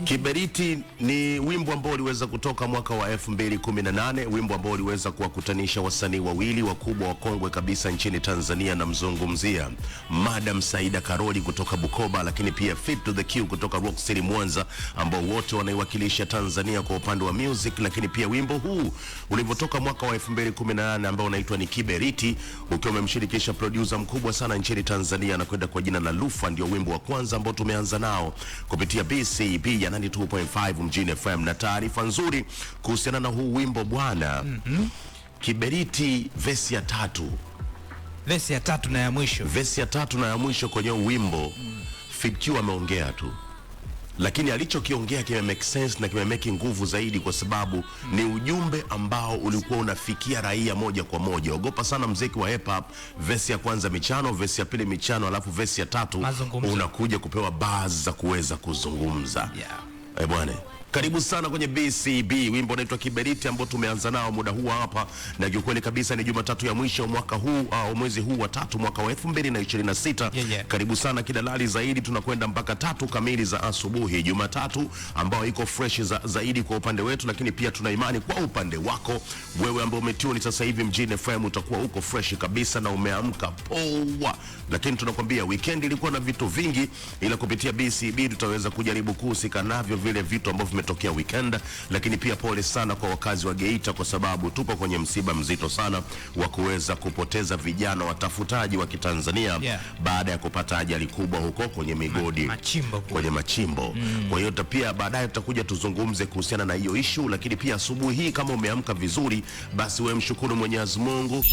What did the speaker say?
Kiberiti ni wimbo ambao uliweza kutoka mwaka wa 2018, wimbo ambao uliweza kuwakutanisha wasanii wawili wakubwa wakongwe kabisa nchini Tanzania, na mzungumzia Madam Saida Karoli kutoka Bukoba, lakini pia Fit to the Q kutoka Rock City Mwanza, ambao wote wanaiwakilisha Tanzania kwa upande wa music. Lakini pia wimbo huu ulivyotoka mwaka wa 2018 ambao unaitwa ni Kiberiti, ukiwa umemshirikisha producer mkubwa sana nchini Tanzania na kwenda kwa jina la Lufa, ndio wimbo wa kwanza ambao tumeanza nao kupitia BCB ya 92.5 Mjini FM. Na taarifa nzuri kuhusiana na huu wimbo bwana, Kiberiti verse ya tatu na ya mwisho kwenye wimbo, Fit Q ameongea tu, lakini alichokiongea kime make sense na kime make nguvu zaidi, kwa sababu ni ujumbe ambao ulikuwa unafikia raia moja kwa moja. Ogopa sana muziki wa hip hop, verse ya kwanza michano, verse ya pili michano, alafu verse ya tatu unakuja kupewa buzz za kuweza kuzungumza. Bwana, karibu sana kwenye BCB. Wimbo unaitwa Kiberiti ambao tumeanza nao muda huu hapa, na kiukweli kabisa ni Jumatatu ya mwisho mwaka huu au mwezi huu wa tatu mwaka wa 2026. Karibu sana kidalali zaidi, tunakwenda mpaka 3 kamili za asubuhi. Jumatatu ambao iko fresh zaidi kwa upande wetu, lakini pia tuna imani kwa upande wako wewe ambao umetuni sasa hivi Mjini FM utakuwa uko fresh kabisa na umeamka poa. Lakini tunakwambia weekend ilikuwa na vitu vingi, ila kupitia BCB tutaweza kujaribu kuhusika navyo vile vitu ambavyo vimetokea weekend. Lakini pia pole sana kwa wakazi wa Geita, kwa sababu tupo kwenye msiba mzito sana wa kuweza kupoteza vijana watafutaji wa Kitanzania baada ya kupata ajali kubwa huko kwenye migodi kwenye machimbo. Kwa hiyo pia baadaye tutakuja tuzungumze kuhusiana na hiyo issue. Lakini pia asubuhi hii kama umeamka vizuri, basi wewe mshukuru Mwenyezi Mungu.